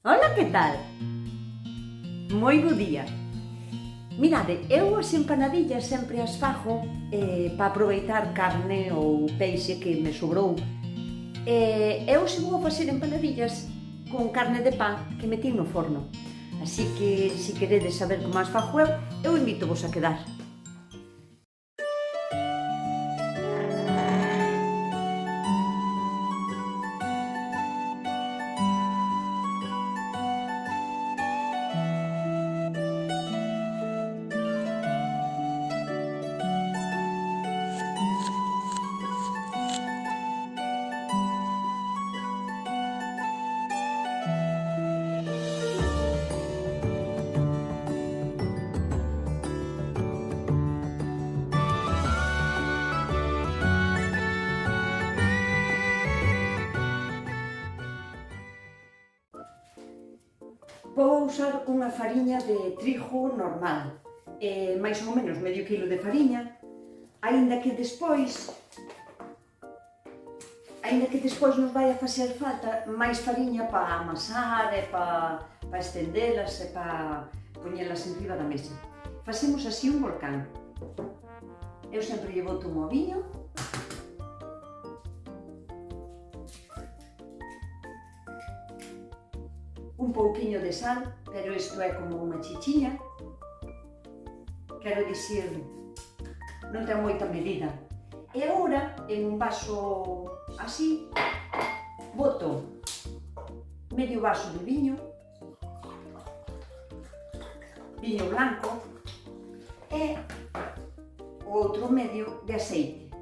Ola, que tal? Moi bo día. Mirade, eu as empanadillas sempre as fago para aproveitar carne ou peixe que me sobrou. Eu se vou a facer empanadillas con carne de pan que metín no forno. Así que, se queredes saber como as fago eu invito vos a quedar. Vou usar unha fariña de trigo normal, máis ou menos medio quilo de fariña, aínda que despois nos vai a facer falta máis fariña para amasar e para estendelas e para poñelas enriba da mesa. Facemos así un volcán. Eu sempre lle boto un oviño, un pouquiño de sal, pero isto é como unha chichiña. Quero dicir, non ten moita medida. E agora, en un vaso así, boto medio vaso de viño blanco, e o outro medio de aceite.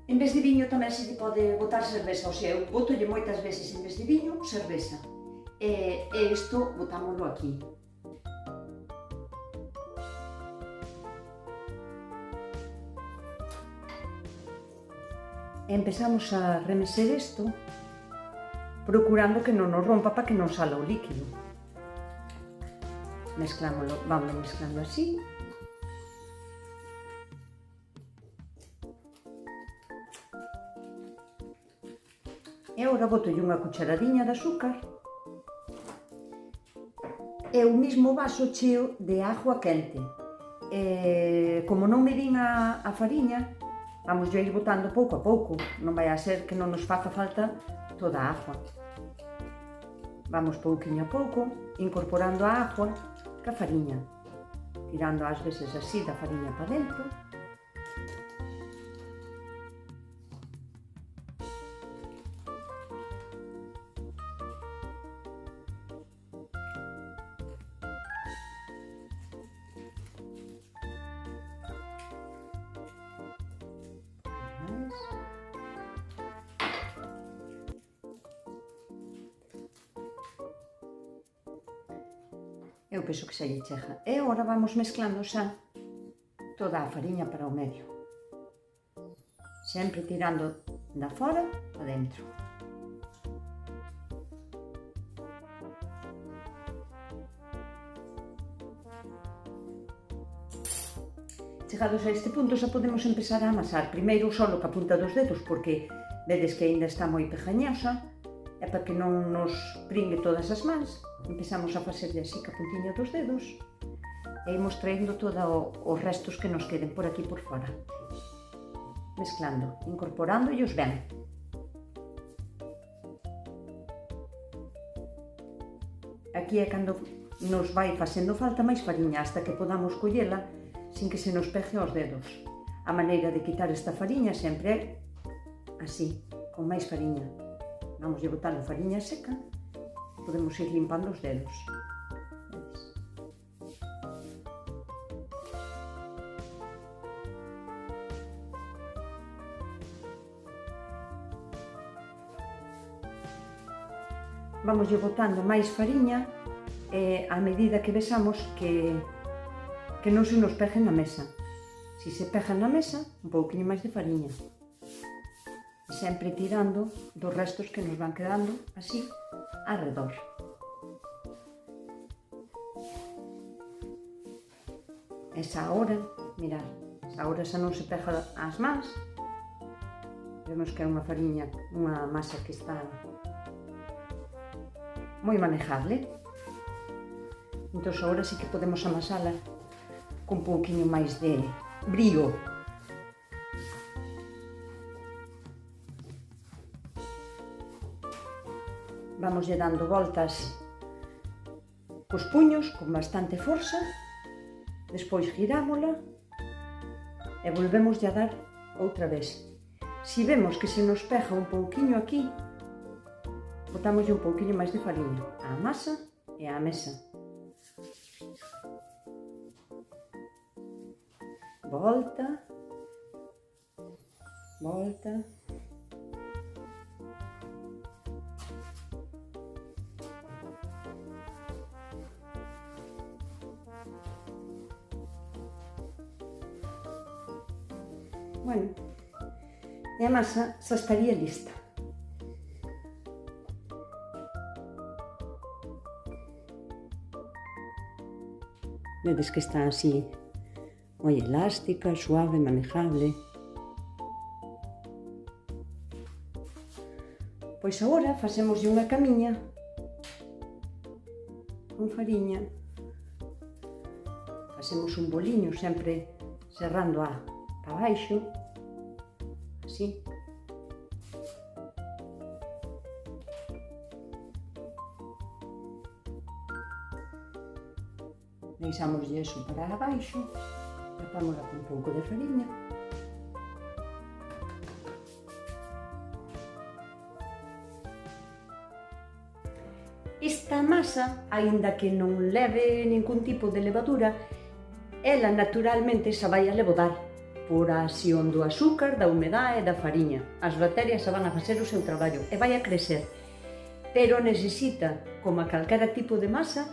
En vez de viño tamén se lle pode botar cerveza, ou sea, eu botolle moitas veces en vez de viño, cerveza. E isto botámoslo aquí. E empezamos a remeser isto, procurando que non nos rompa para que non sala o líquido. Mezclámoslo, vamos mezclando así. E agora botolle unha cucharadiña de azúcar e o mismo vaso cheo de agua quente. Como non medín a fariña, vamos a ir botando pouco a pouco, non vai a ser que non nos faca falta toda a agua. Vamos pouquiño a pouco, incorporando a agua ca fariña, tirando ás veces así da fariña para dentro. Eu penso que xa lle chega. E agora vamos mezclando xa toda a fariña para o medio. Sempre tirando da fora para dentro. Chegados a este punto xa podemos empezar a amasar. Primeiro solo ca punta dos dedos, porque vedes que aínda está moi pegañosa, e para que non nos pringue todas as mans, empezamos a facerlle así ca puntiña dos dedos e imos traendo todos os restos que nos queden por aquí por fora. Mezclando, incorporándolos ben. Aquí é cando nos vai facendo falta máis fariña, hasta que podamos collela sin que se nos pegue aos dedos. A maneira de quitar esta fariña sempre é así, con máis fariña. Vamos a botando fariña seca, podemos ir limpando os dedos. Vamos botando máis fariña a medida que vexamos que non se nos pegue na mesa. Se se pega na mesa, un pouquinho máis de fariña. Sempre tirando dos restos que nos van quedando así arredor. Esa hora, mirad, esa hora xa non se pega as mans, Vemos que é unha fariña, unha masa que está moi manejable. Entón, agora sí que podemos amasala con un pouquinho máis de brío. Vamos lle dando voltas cos puños con bastante forza, despois girámola e volvemos a dar outra vez. Si vemos que se nos pega un pouquiño aquí, botamos un pouquiño máis de fariña á masa e á mesa. Volta, volta. Bueno, e a masa xa estaría lista. Vedes que está así moi elástica, suave, manejable. Pois agora facémoslle unha camiña con fariña. Facemos un boliño sempre serrando para baixo, así. Deixámoslle eso para abaixo, tapámola con un pouco de fariña. Esta masa, aínda que non leve ningún tipo de levadura, ela naturalmente xa vai a levodar por a acción do azúcar, da humedade e da fariña. As bacterias xa van a facer o seu traballo e vai a crecer. Pero necesita, como a calquera tipo de masa,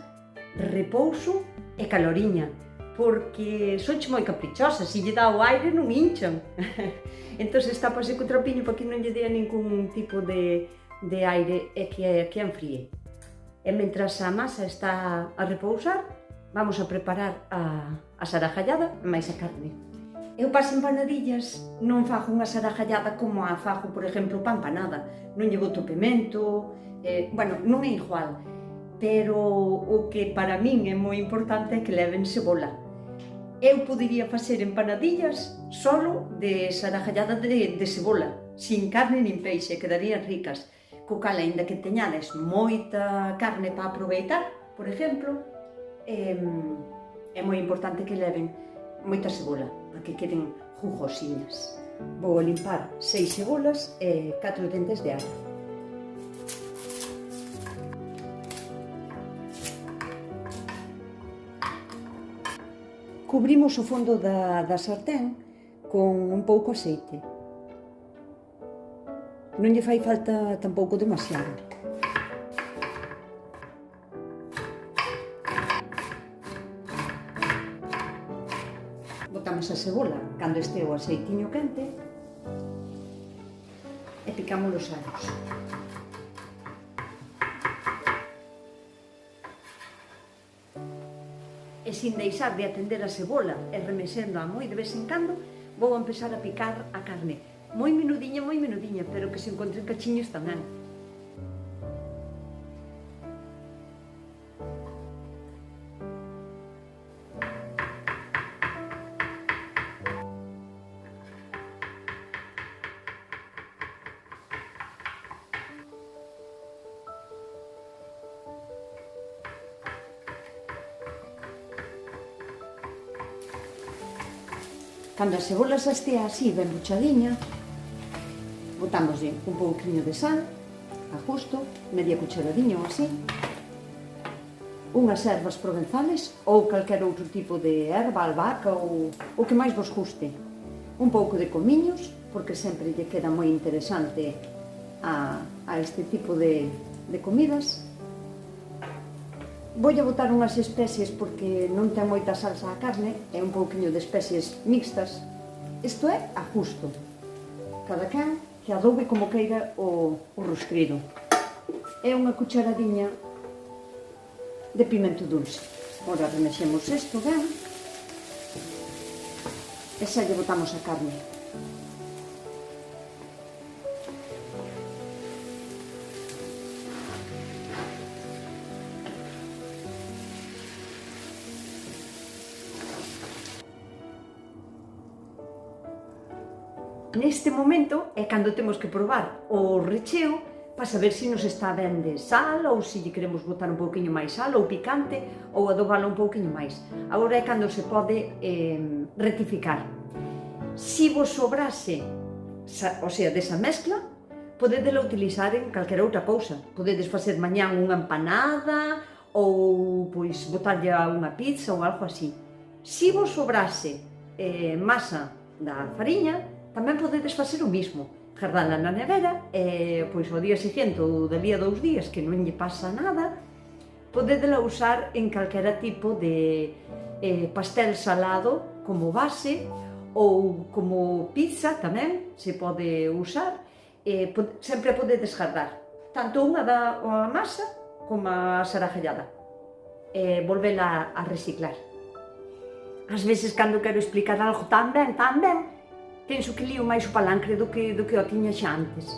repouso e caloriña, porque sonche moi caprichosa, se lle dá o aire non hinchan. Entón tápase co trapiño para que non lle dea ningún tipo de aire e que enfríe. E mentras a masa está a repousar, vamos a preparar a sarajallada máis a carne. Eu para as empanadillas non fago unha sarajallada como a fago, por exemplo, pa empanada. Non lle boto pimento, bueno, non é igual, pero o que para min é moi importante é que leven cebola. Eu podería facer empanadillas solo de sarajallada de cebola, sin carne nin peixe, quedarían ricas. Co cal, aínda que teñades moita carne para aproveitar, por exemplo, é moi importante que leven moita cebola, para que queden jugosiñas. Vou limpar 6 cebolas e 4 dentes de ajo. Cubrimos o fondo da sartén con un pouco aceite. Non lle fai falta tampouco demasiado. Botamos a cebola cando este o aceitiño quente e picamos os allos. E sin deixar de atender a cebola e remexéndoa moi de vez en cando, vou empezar a picar a carne. Moi menudiña, pero que se encontren cachiños tamén. Cando a cebola xa estea así ben buchadiña, botámoslle un pouquiño de sal, a justo, media cucharadiña ou así, unhas ervas provenzales ou calquer outro tipo de erva, albahaca ou o que máis vos guste, un pouco de comiños, porque sempre lle queda moi interesante a este tipo de comidas. Voulle botar unhas especies porque non ten moita salsa a carne, e un pouquiño de especies mixtas. Isto é a justo. Cada quen que adoube como queira o roscrido. É unha cucharadiña de pimento dulce. Ora remexemos isto ben e xa lle botamos a carne. neste momento é cando temos que probar o recheo para saber se nos está ben de sal ou se lle queremos botar un pouquiño máis sal ou picante ou adobalo un pouquiño máis. Agora é cando se pode rectificar. Si vos sobrase, o sea, desa mezcla, podedela utilizar en calquera outra cousa. Podedes facer mañán unha empanada ou pois botarlle a unha pizza ou algo así. Si vos sobrase masa da fariña, tamén podedes facer o mismo. Gardala na nevera e pois ao día seguinte ou dali a 2 días que non lle pasa nada, podedela usar en calquera tipo de pastel salado como base ou como pizza tamén se pode usar. Sempre podedes gardar tanto unha da masa como a sarajellada e volvela a reciclar. Ás veces cando quero explicar algo tan ben, penso que lío máis o palancre do que o tiña xa antes.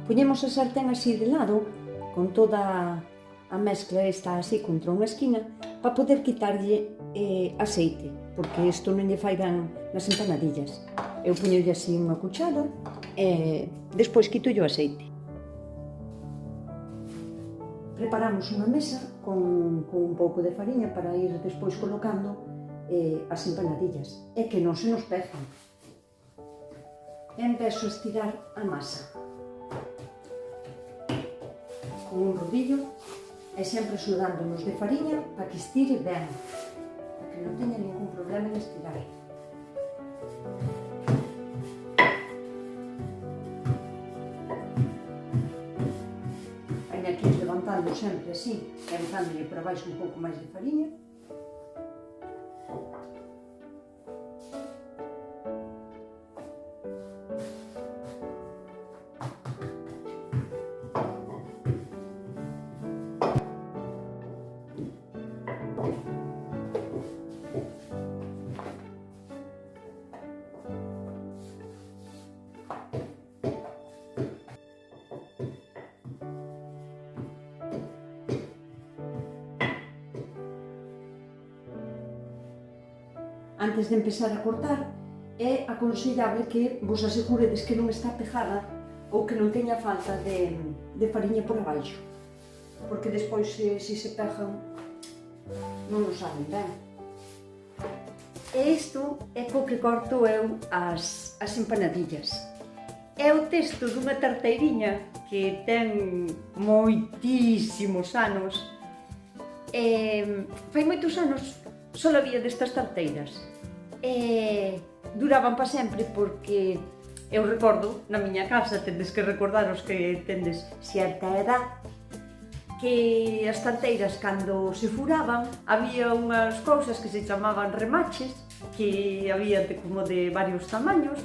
Poñemos a sartén así de lado, con toda a mezcla esta así contra unha esquina, para poder quitarlle aceite, porque isto non lle fai ben nas empanadillas. Eu poñolle así unha cuchara e despois quito o aceite. Preparamos unha mesa con un pouco de fariña para ir despois colocando as empanadillas e que non se nos pezan. Empezo a estirar a masa con un rodillo e sempre sudándonos de fariña para que estire ben, para que non teña ningún problema en estirar. Vai aquí levantando sempre así, e echándole para baixo un pouco máis de fariña. Antes de empezar a cortar, é aconsellable que vos aseguredes que non está pegada ou que non teña falta de fariña por abaixo, porque despois se se pegan non nos saben ben. E isto é co que corto eu as empanadillas. É o texto dunha tarteiriña que ten moitísimos anos. Fai moitos anos só había destas tarteiras. Duraban para sempre porque eu recordo na miña casa, tendes que recordaros que tendes certa edad, que as tarteiras cando se furaban había unhas cousas que se chamaban remaches, que había como de varios tamaños,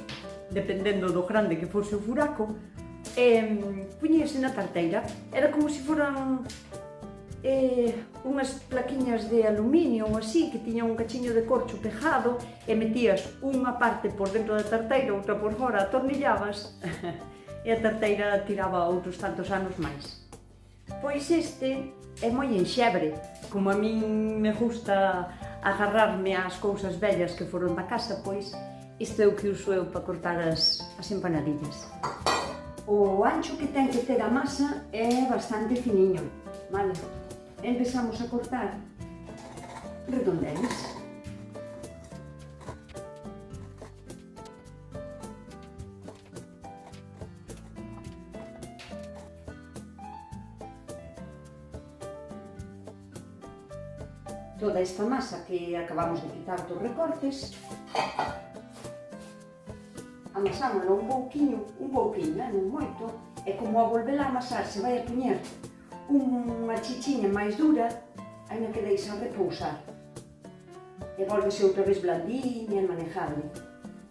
dependendo do grande que fose o furaco, puñíase na tarteira. Era como se foran unhas plaquiñas de aluminio ou así, que tiñan un cachiño de corcho pegado e metías unha parte por dentro da tarteira, outra por fora, atornillabas e a tarteira tiraba outros tantos anos máis. Pois este é moi enxebre, como a min me gusta agarrarme ás cousas vellas que foron da casa, pois isto é o que uso eu para cortar as empanadillas. O ancho que ten que ter a masa é bastante finiño, vale? Empezamos a cortar redondeis. Toda esta masa que acabamos de quitar dos recortes, amasámosla un pouquiño, non moito, e como a volvela a amasar se vai a poñer unha chichiña máis dura, ainda que deixa repousar. E volvese outra vez blandiña e manejable.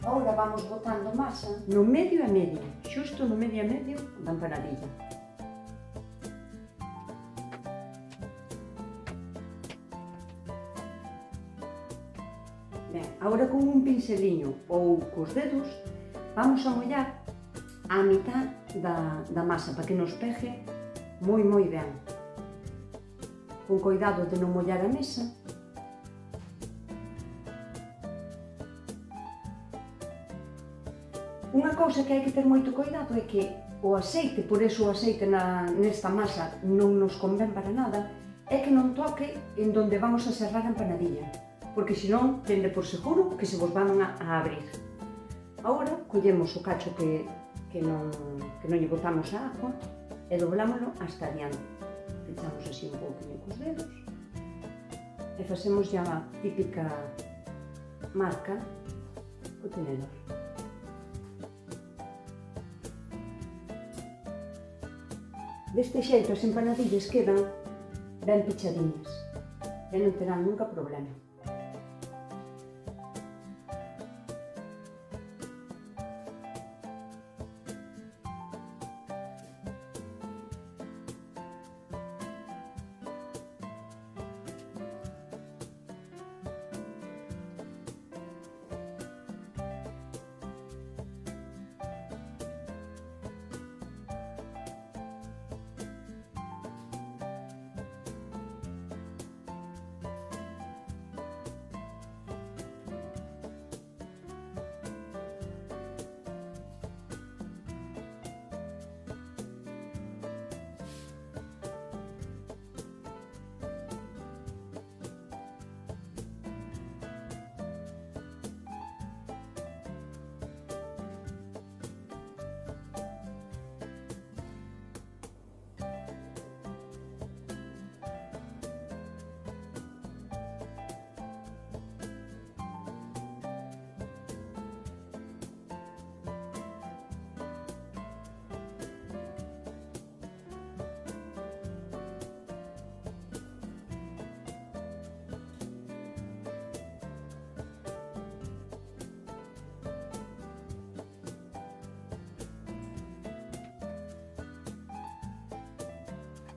Agora vamos botando masa no medio e medio, xusto no medio e medio da empanadilla. Ben, agora con un pinceliño ou cos dedos vamos a mollar a mitad da masa para que nos pegue moi ben. Con cuidado de non mollar a mesa. Unha cousa que hai que ter moito cuidado é que o aceite, por eso o aceite nesta masa non nos convén para nada, é que non toque en donde vamos a serrar a empanadilla, porque senón tende por seguro que se vos van a abrir. Agora collemos o cacho que non lle botamos a agua e doblámoslo hasta adiante. Echamos así un pouquinho cos dedos e facemos ya a típica marca co tenedor. Deste xeito as empanadillas quedan ben pechadiñas e non terán nunca problema.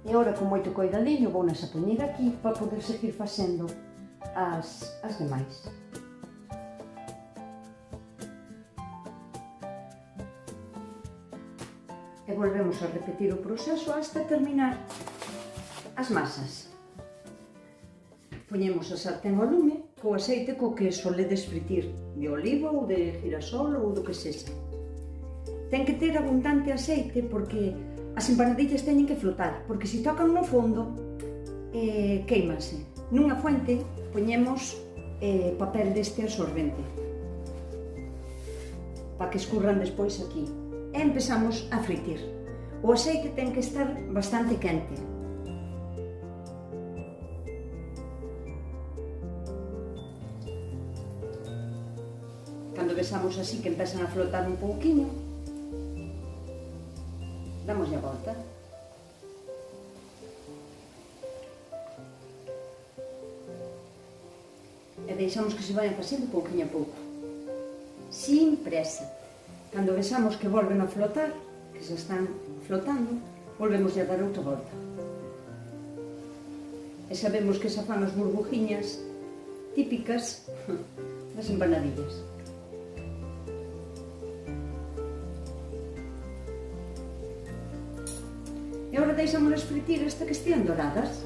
E agora, con moito coidadiño, vou nas a poñer aquí para poder seguir facendo as demais. E volvemos a repetir o proceso hasta terminar as masas. Poñemos a sartén ao lume co aceite co que soledes fritir, de oliva ou de girasol ou do que sexa. Ten que ter abundante aceite porque as empanadillas teñen que flotar, porque se tocan no fondo, queimanse. Nunha fuente poñemos papel deste absorbente para que escurran despois aquí. E empezamos a fritir. O aceite ten que estar bastante quente. Cando vexamos así que empezan a flotar un pouquiño, damos a volta. E deixamos que se vayan facendo pouquinho a pouco. Sin presa. Cando vexamos que volven a flotar, que se están flotando, volvemos a dar outra volta. E sabemos que xa fan as burbujiñas típicas das empanadillas. E agora deixámolas fritir hasta que estean doradas.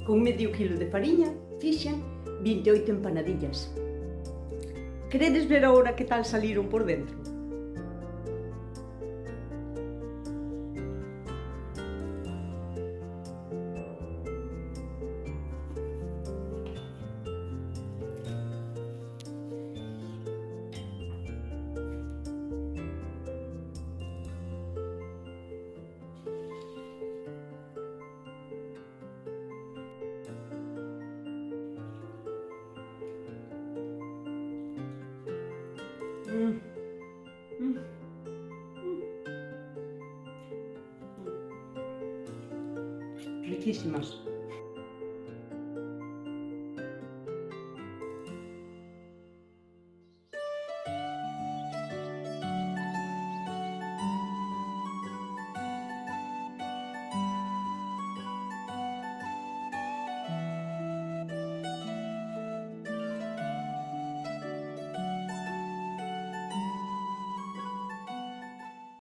Con medio quilo de fariña fixen 28 empanadillas. Queredes ver agora que tal saliron por dentro? Riquísimas.